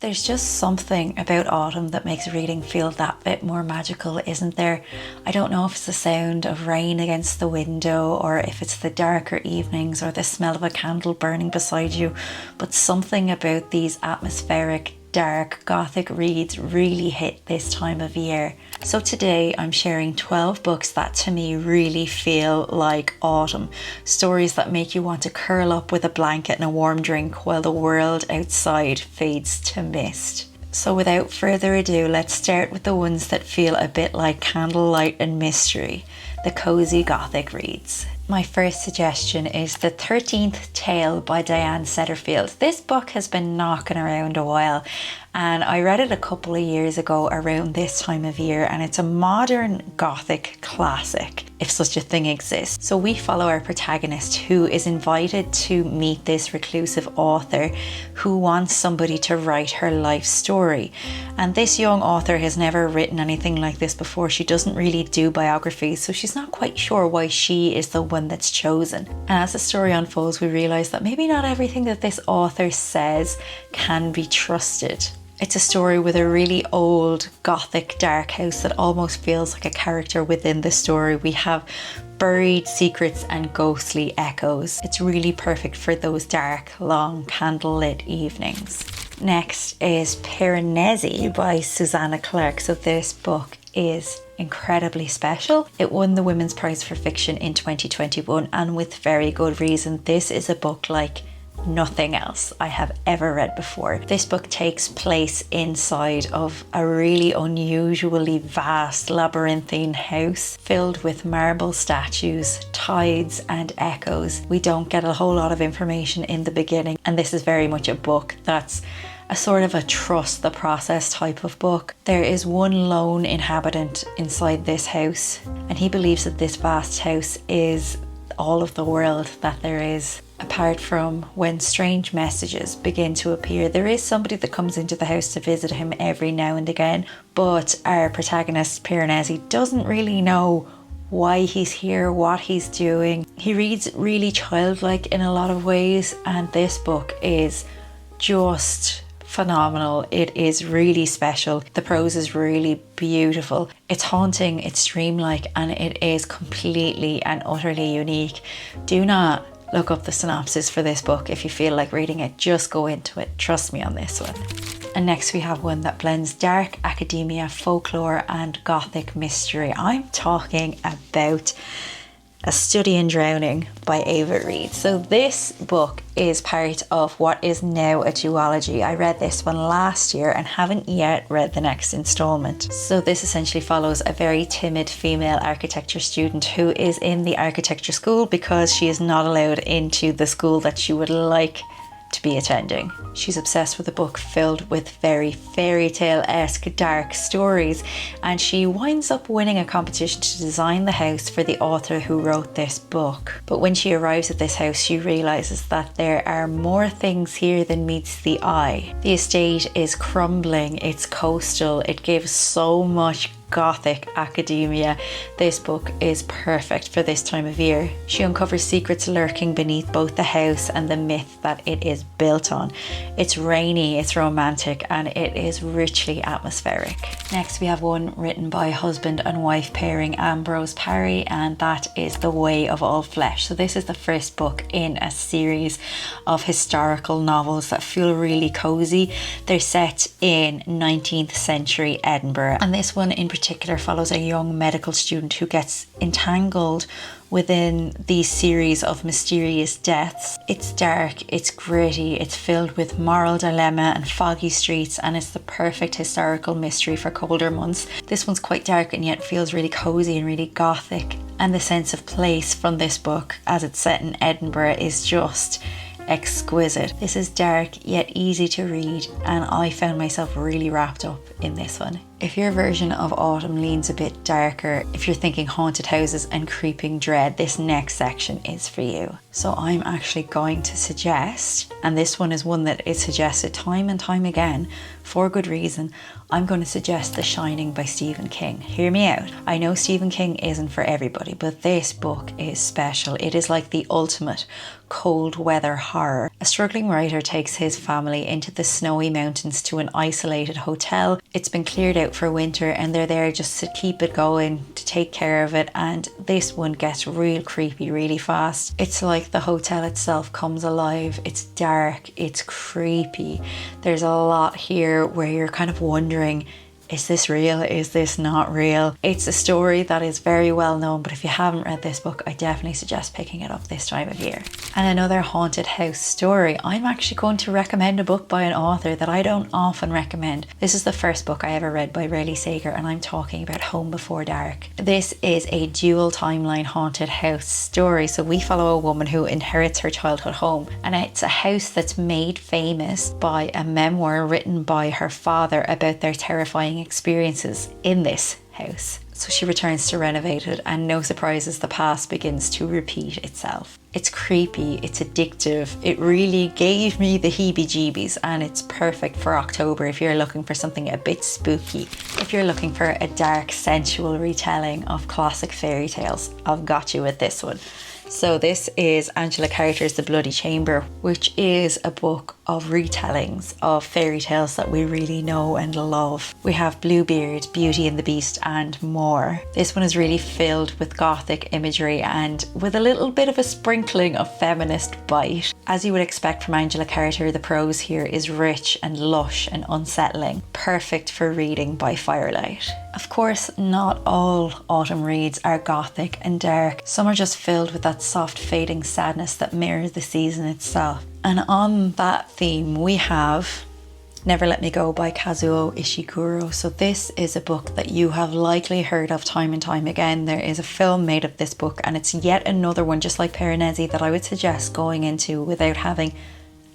There's just something about autumn that makes reading feel that bit more magical, isn't there? I don't know if it's the sound of rain against the window or if it's the darker evenings or the smell of a candle burning beside you, but something about these atmospheric, dark Gothic reads really hit this time of year. So today I'm sharing 12 books that to me really feel like autumn. Stories that make you want to curl up with a blanket and a warm drink while the world outside fades to mist. So without further ado, let's start with the ones that feel a bit like candlelight and mystery, the cozy Gothic reads. My first suggestion is The 13th Tale by Diane Setterfield. This book has been knocking around a while and I read it a couple of years ago around this time of year, and it's a modern Gothic classic, if such a thing exists. So we follow our protagonist who is invited to meet this reclusive author who wants somebody to write her life story. And this young author has never written anything like this before. She doesn't really do biographies, so she's not quite sure why she is the one that's chosen. And as the story unfolds, we realise that maybe not everything that this author says can be trusted. It's a story with a really old Gothic dark house that almost feels like a character within the story. We have buried secrets and ghostly echoes. It's really perfect for those dark, long, candlelit evenings. Next is Piranesi by Susanna Clarke. So this book is incredibly special. It won the Women's Prize for Fiction in 2021, and with very good reason. This is a book like nothing else I have ever read before. This book takes place inside of a really unusually vast labyrinthine house filled with marble statues, tides and echoes. We don't get a whole lot of information in the beginning, and this is very much a book that's a sort of a trust the process type of book. There is one lone inhabitant inside this house, and he believes that this vast house is all of the world that there is. Apart from when strange messages begin to appear, there is somebody that comes into the house to visit him every now and again, but our protagonist Piranesi doesn't really know why he's here, what he's doing. He reads really childlike in a lot of ways, and this book is just phenomenal. It is really special. The prose is really beautiful. It's haunting, it's dreamlike, and it is completely and utterly unique. Do not look up the synopsis for this book if you feel like reading it. Just go into it. Trust me on this one. And next we have one that blends dark academia, folklore, and Gothic mystery. I'm talking about A Study in Drowning by Ava Reid. So this book is part of what is now a duology. I read this one last year and haven't yet read the next installment. So this essentially follows a very timid female architecture student who is in the architecture school because she is not allowed into the school that she would like to be attending. She's obsessed with a book filled with very fairy tale-esque dark stories, and she winds up winning a competition to design the house for the author who wrote this book. But when she arrives at this house, she realizes that there are more things here than meets the eye. The estate is crumbling, it's coastal, it gives so much Gothic academia. This book is perfect for this time of year. She uncovers secrets lurking beneath both the house and the myth that it is built on. It's rainy, it's romantic, and it is richly atmospheric. Next we have one written by husband and wife pairing Ambrose Parry, and that is The Way of All Flesh. So this is the first book in a series of historical novels that feel really cozy. They're set in 19th century Edinburgh, and this one in particular follows a young medical student who gets entangled within these series of mysterious deaths. It's dark, it's gritty, it's filled with moral dilemma and foggy streets, and it's the perfect historical mystery for colder months. This one's quite dark and yet feels really cozy and really Gothic, and the sense of place from this book as it's set in Edinburgh is just exquisite. This is dark yet easy to read, and I found myself really wrapped up in this one. If your version of autumn leans a bit darker, if you're thinking haunted houses and creeping dread, this next section is for you. So I'm actually going to suggest, and this one is one that is suggested time and time again for good reason, I'm going to suggest The Shining by Stephen King. Hear me out. I know Stephen King isn't for everybody, but this book is special. It is like the ultimate cold weather horror, A struggling writer takes his family into the snowy mountains to an isolated hotel. It's been cleared out for winter and they're there just to keep it going, to take care of it, and this one gets real creepy really fast. It's like the hotel itself comes alive. It's dark, it's creepy. There's a lot here where you're kind of wondering, is this real? Is this not real? It's a story that is very well known, but if you haven't read this book, I definitely suggest picking it up this time of year. And another haunted house story. I'm actually going to recommend a book by an author that I don't often recommend. This is the first book I ever read by Riley Sager, and I'm talking about Home Before Dark. This is a dual timeline haunted house story. So we follow a woman who inherits her childhood home, and it's a house that's made famous by a memoir written by her father about their terrifying experiences in this house. So she returns to renovate it, and no surprises, the past begins to repeat itself. It's creepy, it's addictive, it really gave me the heebie-jeebies, and it's perfect for October if you're looking for something a bit spooky. If you're looking for a dark, sensual retelling of classic fairy tales, I've got you with this one. So this is Angela Carter's The Bloody Chamber, which is a book of retellings of fairy tales that we really know and love. We have Bluebeard, Beauty and the Beast, and more. This one is really filled with Gothic imagery and with a little bit of a sprinkling of feminist bite. As you would expect from Angela Carter, the prose here is rich and lush and unsettling, perfect for reading by firelight. Of course, not all autumn reads are Gothic and dark. Some are just filled with that soft fading sadness that mirrors the season itself. And on that theme, we have Never Let Me Go by Kazuo Ishiguro. So this is a book that you have likely heard of time and time again. There is a film made of this book, and it's yet another one, just like Piranesi, that I would suggest going into without having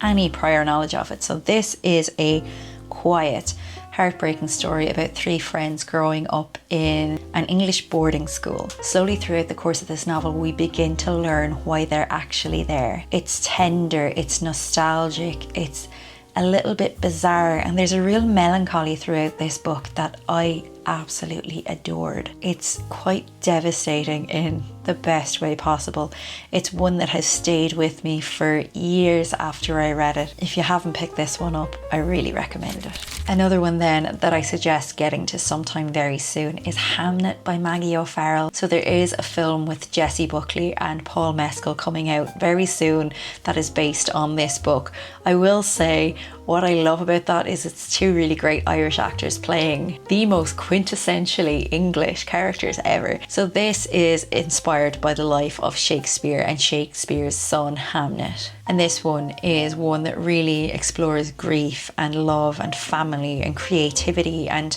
any prior knowledge of it. So this is a quiet, heartbreaking story about three friends growing up in an English boarding school. Slowly throughout the course of this novel, we begin to learn why they're actually there. It's tender, it's nostalgic, it's a little bit bizarre, and there's a real melancholy throughout this book that I absolutely adored. It's quite devastating in the best way possible. It's one that has stayed with me for years after I read it. If you haven't picked this one up, I really recommend it. Another one then that I suggest getting to sometime very soon is Hamnet by Maggie O'Farrell. So there is a film with Jessie Buckley and Paul Mescal coming out very soon that is based on this book. I will say what I love about that is it's two really great Irish actors playing the most quintessentially English characters ever. So this is inspired by the life of Shakespeare and Shakespeare's son Hamnet. And this one is one that really explores grief and love and family and creativity and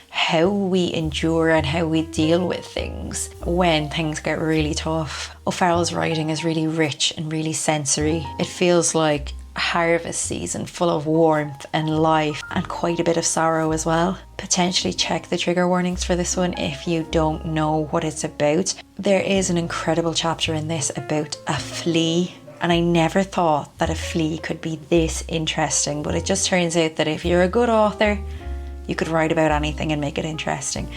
how we endure and how we deal with things when things get really tough. O'Farrell's writing is really rich and really sensory. It feels like harvest season, full of warmth and life and quite a bit of sorrow as well. Potentially check the trigger warnings for this one if you don't know what it's about. There is an incredible chapter in this about a flea, and I never thought that a flea could be this interesting, but it just turns out that if you're a good author, you could write about anything and make it interesting.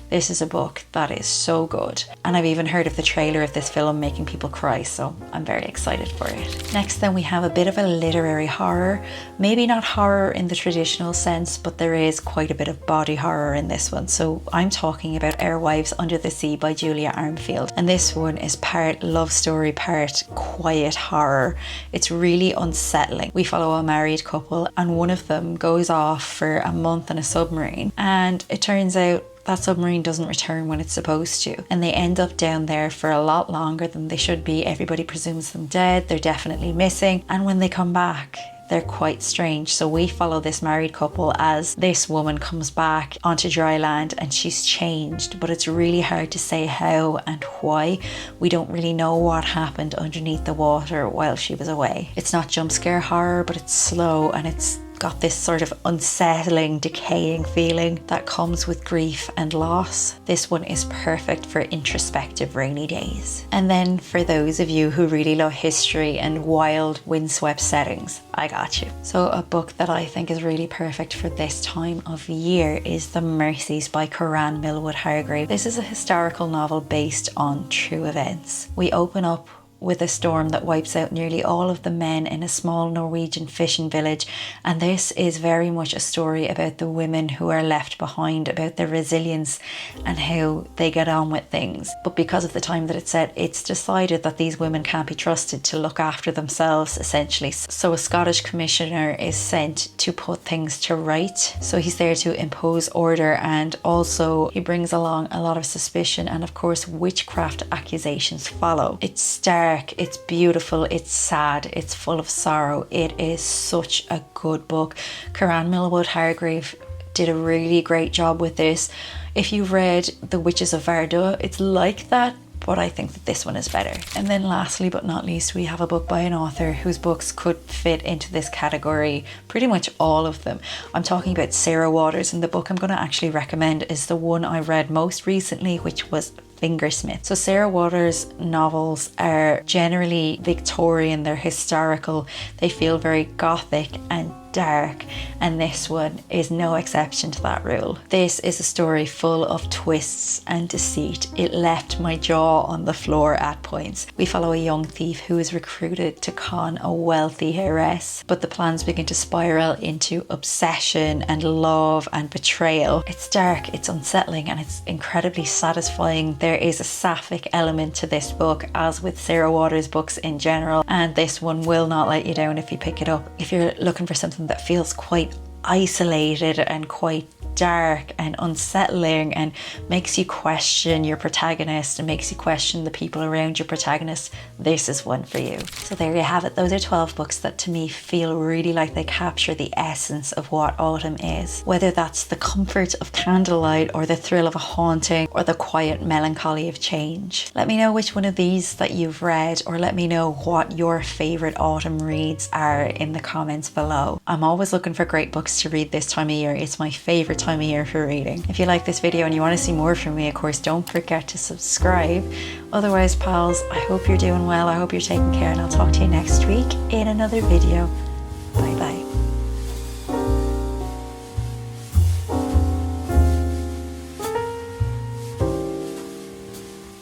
This is a book that is so good, and I've even heard of the trailer of this film making people cry, so I'm very excited for it. Next then we have a bit of a literary horror. Maybe not horror in the traditional sense, but there is quite a bit of body horror in this one. So I'm talking about Our Wives Under the Sea by Julia Armfield, and this one is part love story, part quiet horror. It's really unsettling. We follow a married couple, and one of them goes off for a month in a submarine, and it turns out that submarine doesn't return when it's supposed to, and they end up down there for a lot longer than they should be. Everybody presumes them dead, they're definitely missing, and when they come back, they're quite strange. So we follow this married couple as this woman comes back onto dry land and she's changed, but it's really hard to say how and why. We don't really know what happened underneath the water while she was away. It's not jump scare horror, but it's slow, and it's got this sort of unsettling, decaying feeling that comes with grief and loss. This one is perfect for introspective rainy days. And then for those of you who really love history and wild, windswept settings, I got you. So a book that I think is really perfect for this time of year is The Mercies by Coran Millwood Hargrave. This is a historical novel based on true events. We open up with a storm that wipes out nearly all of the men in a small Norwegian fishing village. And this is very much a story about the women who are left behind, about their resilience and how they get on with things. But because of the time that it's set, it's decided that these women can't be trusted to look after themselves, essentially. So a Scottish commissioner is sent to put things to right. So he's there to impose order, and also he brings along a lot of suspicion, and of course witchcraft accusations follow. It's dark, it's beautiful, it's sad, it's full of sorrow. It is such a good book. Karan Millwood Hargrave did a really great job with this. If you've read The Witches of Varda, it's like that, but I think that this one is better. And then lastly but not least, we have a book by an author whose books could fit into this category, pretty much all of them. I'm talking about Sarah Waters, and the book I'm going to actually recommend is the one I read most recently, which was Fingersmith. So Sarah Waters' novels are generally Victorian, they're historical, they feel very gothic and dark, and this one is no exception to that rule. This is a story full of twists and deceit. It left my jaw on the floor at points. We follow a young thief who is recruited to con a wealthy heiress, but the plans begin to spiral into obsession and love and betrayal. It's dark, it's unsettling, and it's incredibly satisfying. There is a sapphic element to this book, as with Sarah Waters' books in general, and this one will not let you down if you pick it up. If you're looking for something that feels quite isolated and quite dark and unsettling and makes you question your protagonist and makes you question the people around your protagonist, this is one for you. So there you have it. Those are 12 books that to me feel really like they capture the essence of what autumn is. Whether that's the comfort of candlelight or the thrill of a haunting or the quiet melancholy of change. Let me know which one of these that you've read, or let me know what your favorite autumn reads are in the comments below. I'm always looking for great books to read this time of year. It's my favorite time of year for reading. If you like this video and you want to see more from me, of course, don't forget to subscribe. Otherwise, pals, I hope you're doing well. I hope you're taking care, and I'll talk to you next week in another video. Bye bye.